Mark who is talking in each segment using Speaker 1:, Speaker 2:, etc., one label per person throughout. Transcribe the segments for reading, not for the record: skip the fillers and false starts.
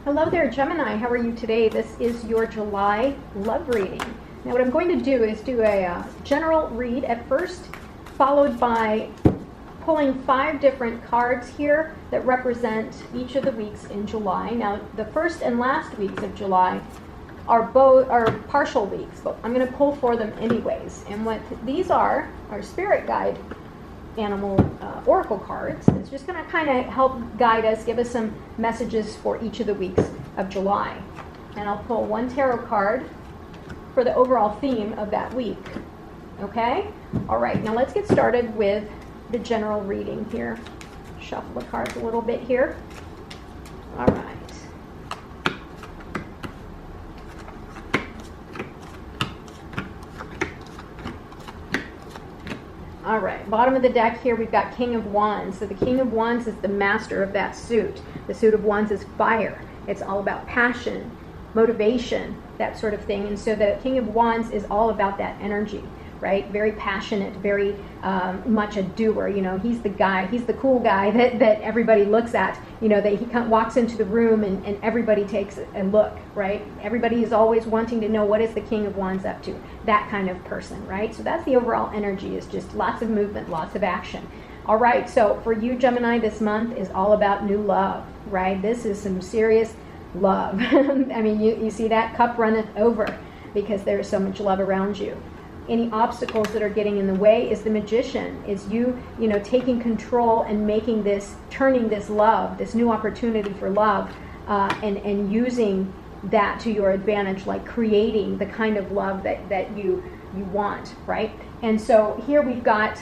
Speaker 1: Hello there, Gemini. How are you today? This is your July love reading. Now what I'm going to do is do a general read at first, followed by pulling 5 different cards here that represent each of the weeks in July. Now the first and last weeks of July are partial weeks, but I'm going to pull for them anyways. And what these are spirit guide animal oracle cards. It's just going to kind of help guide us, give us some messages for each of the weeks of July. And I'll pull 1 tarot card for the overall theme of that week. Okay? All right, now let's get started with the general reading here. Shuffle the cards a little bit here. All right. All right, bottom of the deck here, we've got King of Wands. So the King of Wands is the master of that suit. The suit of Wands is fire. It's all about passion, motivation, that sort of thing. And so the King of Wands is all about that energy, right? Very passionate, very much a doer. You know, he's the guy, he's the cool guy that everybody looks at. You know, that he walks into the room and everybody takes a look, right? Everybody is always wanting to know what is the King of Wands up to. That kind of person, right? So that's the overall energy, is just lots of movement, lots of action. All right, so for you, Gemini, this month is all about new love, right? This is some serious love. I mean, you see that cup runneth over because there is so much love around you. Any obstacles that are getting in the way is the Magician, is you know, taking control and making this, turning this love, this new opportunity for love, and using that to your advantage, like creating the kind of love that you want, right? And so here we've got,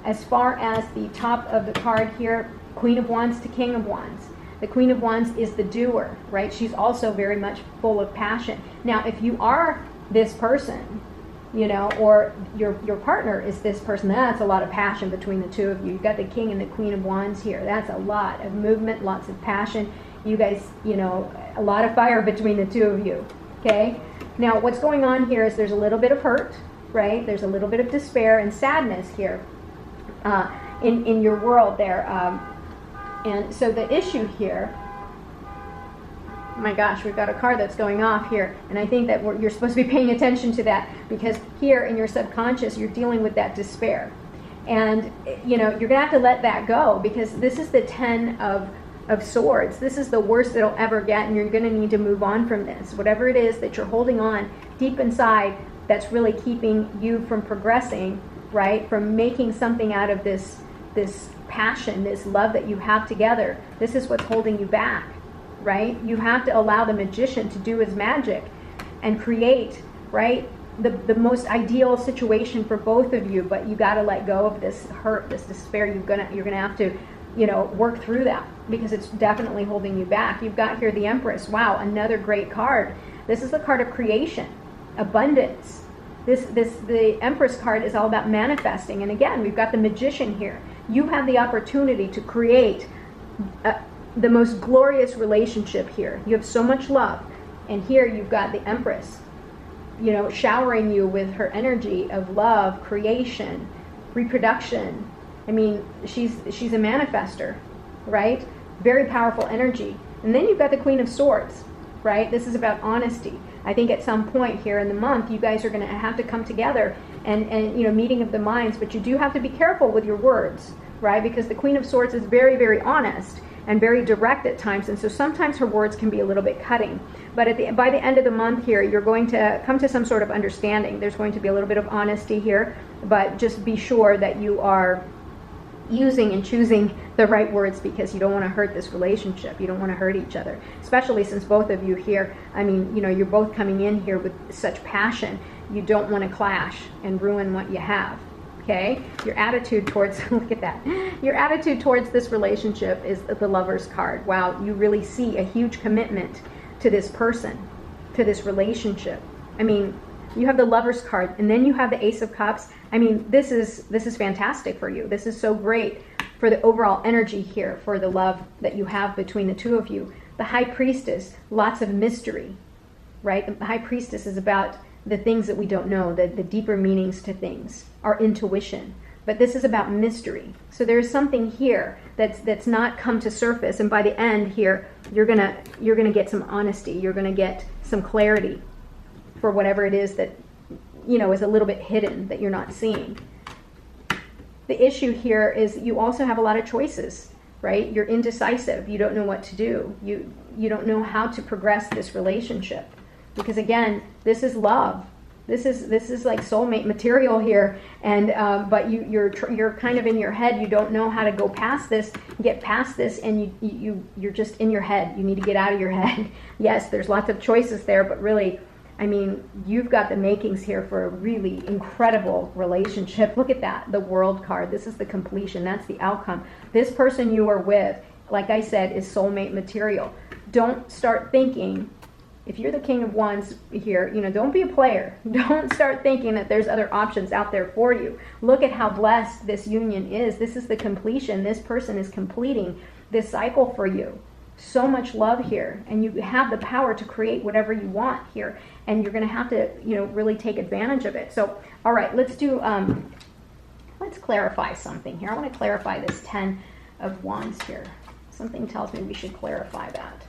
Speaker 1: as far as the top of the card here, Queen of Wands to King of Wands. The Queen of Wands is the doer, right? She's also very much full of passion. Now, if you are this person, you know, or your partner is this person, that's a lot of passion between the two of you. You've got the King and the Queen of Wands here. That's a lot of movement, lots of passion. You guys, you know, a lot of fire between the two of you, okay? Now, what's going on here is there's a little bit of hurt, right? There's a little bit of despair and sadness here in your world there. And so the issue here, oh my gosh, we've got a card that's going off here, and I think that you're supposed to be paying attention to that, because here in your subconscious you're dealing with that despair, and you know, you're gonna have to let that go, because this is the 10 of Swords. This is the worst it'll ever get, and you're gonna need to move on from this. Whatever it is that you're holding on deep inside that's really keeping you from progressing, right, from making something out of this passion, this love that you have together, this is what's holding you back. Right? You have to allow the Magician to do his magic and create, right, the most ideal situation for both of you. But you got to let go of this hurt, this despair. You're gonna have to, you know, work through that, because it's definitely holding you back. You've got here the Empress. Wow, another great card. This is the card of creation, abundance. The Empress card is all about manifesting. And again, we've got the Magician here. You have the opportunity to create the most glorious relationship here. You have so much love, and here you've got the Empress, you know, showering you with her energy of love, creation, reproduction. I mean, she's a manifester, right? Very powerful energy. And then you've got the Queen of Swords, right? This is about honesty. I think at some point here in the month, you guys are going to have to come together and you know, meeting of the minds, but you do have to be careful with your words, right? Because the Queen of Swords is very, very honest and very direct at times, and so sometimes her words can be a little bit cutting. But by the end of the month here, you're going to come to some sort of understanding. There's going to be a little bit of honesty here, but just be sure that you are using and choosing the right words, because you don't want to hurt this relationship. You don't want to hurt each other, especially since both of you here, I mean, you know, you're both coming in here with such passion. You don't want to clash and ruin what you have. Okay, your attitude towards, look at that, your attitude towards this relationship is the Lover's card. Wow, you really see a huge commitment to this person, to this relationship. I mean, you have the Lover's card, and then you have the Ace of Cups. I mean, this is fantastic for you. This is so great for the overall energy here, for the love that you have between the two of you. The High Priestess, lots of mystery, right? The High Priestess is about the things that we don't know, the deeper meanings to things, our intuition, But this is about mystery. So there's something here that's not come to surface, and by the end here, you're gonna get some honesty. You're gonna get some clarity for whatever it is that is a little bit hidden that you're not seeing. The issue here is you also have a lot of choices, right? You're indecisive. You don't know what to do. You don't know how to progress this relationship, because again, this is love. This is like soulmate material here, and but you're kind of in your head. You don't know how to go past this, get past this, and you're just in your head. You need to get out of your head. Yes, there's lots of choices there, but really, I mean, you've got the makings here for a really incredible relationship. Look at that, the World card. This is the completion. That's the outcome. This person you are with, like I said, is soulmate material. Don't start thinking, if you're the King of Wands here, don't be a player. Don't start thinking that there's other options out there for you. Look at how blessed this union is. This is the completion. This person is completing this cycle for you. So much love here, and you have the power to create whatever you want here, and you're going to have to, really take advantage of it. So, all right, let's clarify something here. I want to clarify this 10 of Wands here. Something tells me we should clarify that.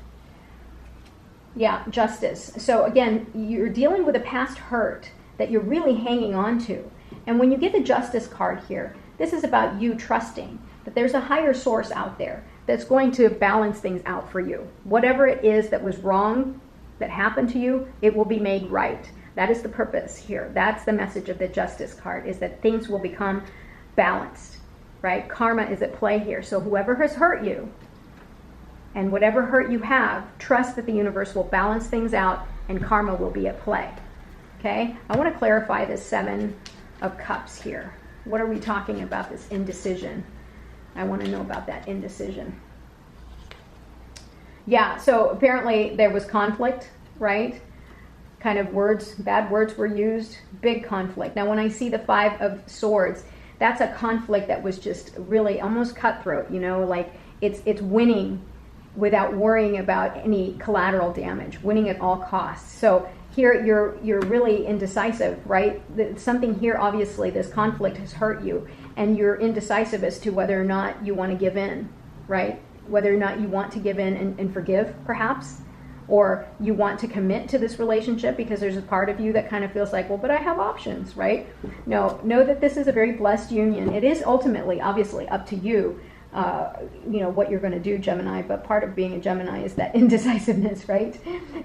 Speaker 1: Yeah, justice. So again, you're dealing with a past hurt that you're really hanging on to. And when you get the justice card here, this is about you trusting that there's a higher source out there that's going to balance things out for you. Whatever it is that was wrong that happened to you, it will be made right. That is the purpose here. That's the message of the justice card, is that things will become balanced, right? Karma is at play here. So whoever has hurt you, and whatever hurt you have, trust that the universe will balance things out and karma will be at play. Okay? I want to clarify this 7 of Cups here. What are we talking about, this indecision? I want to know about that indecision. Yeah, so apparently there was conflict, right? Kind of bad words were used, big conflict. Now when I see the 5 of Swords, that's a conflict that was just really almost cutthroat, like it's winning without worrying about any collateral damage, winning at all costs. So here you're really indecisive, right? Something here, obviously, this conflict has hurt you, and you're indecisive as to whether or not you want to give in, right? Whether or not you want to give in and forgive, perhaps, or you want to commit to this relationship because there's a part of you that kind of feels like, well, but I have options, right? No, know that this is a very blessed union. It is ultimately, obviously, up to you, what you're going to do, Gemini, but part of being a Gemini is that indecisiveness, right?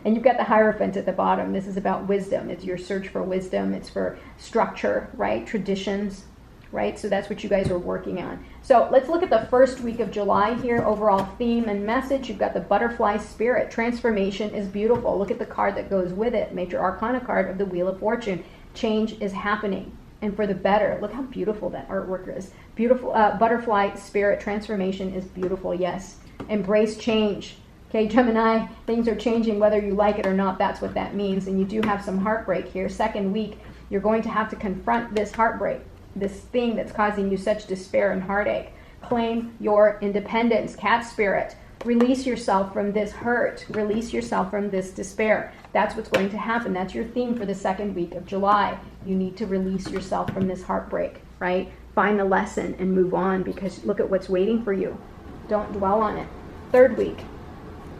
Speaker 1: And you've got the Hierophant at the bottom. This is about wisdom. It's your search for wisdom. It's for structure, right? Traditions, right? So that's what you guys are working on. So let's look at the first week of July here, overall theme and message. You've got the butterfly spirit. Transformation is beautiful. Look at the card that goes with it, Major Arcana card of the Wheel of Fortune. Change is happening, and for the better. Look how beautiful that artwork is. Beautiful. Butterfly spirit. Transformation is beautiful. Yes. Embrace change. Okay, Gemini, things are changing whether you like it or not. That's what that means. And you do have some heartbreak here. Second week, you're going to have to confront this heartbreak, this thing that's causing you such despair and heartache. Claim your independence. Cat spirit. Release yourself from this hurt. Release yourself from this despair. That's what's going to happen. That's your theme for the second week of July. You need to release yourself from this heartbreak, right? Find the lesson and move on, because look at what's waiting for you. Don't dwell on it. Third week,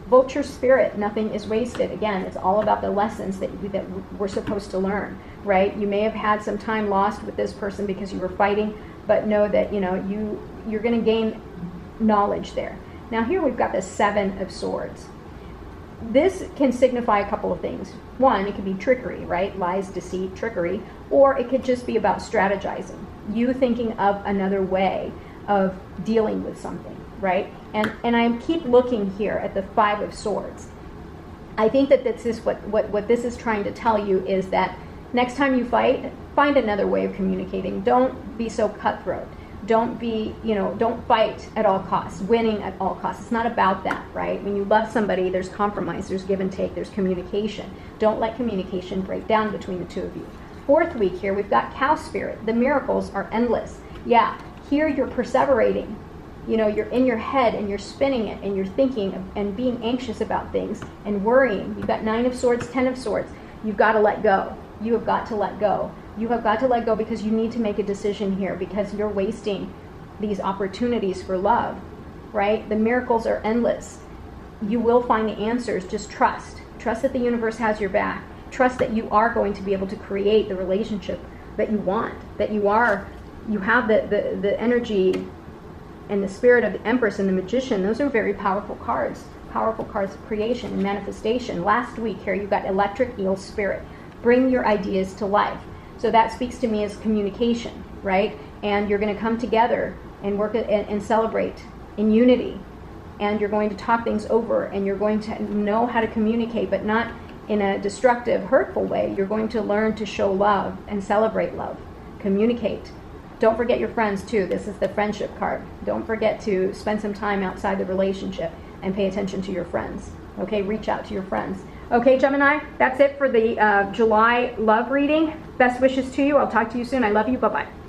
Speaker 1: vulture spirit. Nothing is wasted. Again, it's all about the lessons that we're supposed to learn, right? You may have had some time lost with this person because you were fighting, but know that you're going to gain knowledge there. Now here we've got the 7 of Swords. This can signify a couple of things. One, it could be trickery, right? Lies, deceit, trickery. Or it could just be about strategizing. You thinking of another way of dealing with something, right? And I keep looking here at the 5 of Swords. I think that this is what this is trying to tell you, is that next time you fight, find another way of communicating. Don't be so cutthroat. Don't fight at all costs, winning at all costs. It's not about that, right? When you love somebody, there's compromise, there's give and take, there's communication. Don't let communication break down between the two of you. Fourth week here, we've got cow spirit. The miracles are endless. Yeah, here you're perseverating. You're in your head and you're spinning it and you're thinking and being anxious about things and worrying. You've got 9 of Swords, 10 of Swords. You've got to let go. You have got to let go. You have got to let go because you need to make a decision here, because you're wasting these opportunities for love, right? The miracles are endless. You will find the answers. Just trust. Trust that the universe has your back. Trust that you are going to be able to create the relationship that you want, that you have the energy and the spirit of the Empress and the Magician. Those are very powerful cards of creation and manifestation. Last week here, you got Electric Eel Spirit. Bring your ideas to life. So that speaks to me as communication, right? And you're going to come together and work and celebrate in unity. And you're going to talk things over, and you're going to know how to communicate, but not in a destructive, hurtful way. You're going to learn to show love and celebrate love. Communicate. Don't forget your friends too. This is the friendship card. Don't forget to spend some time outside the relationship and pay attention to your friends. Okay, reach out to your friends. Okay, Gemini, that's it for the July love reading. Best wishes to you. I'll talk to you soon. I love you. Bye-bye.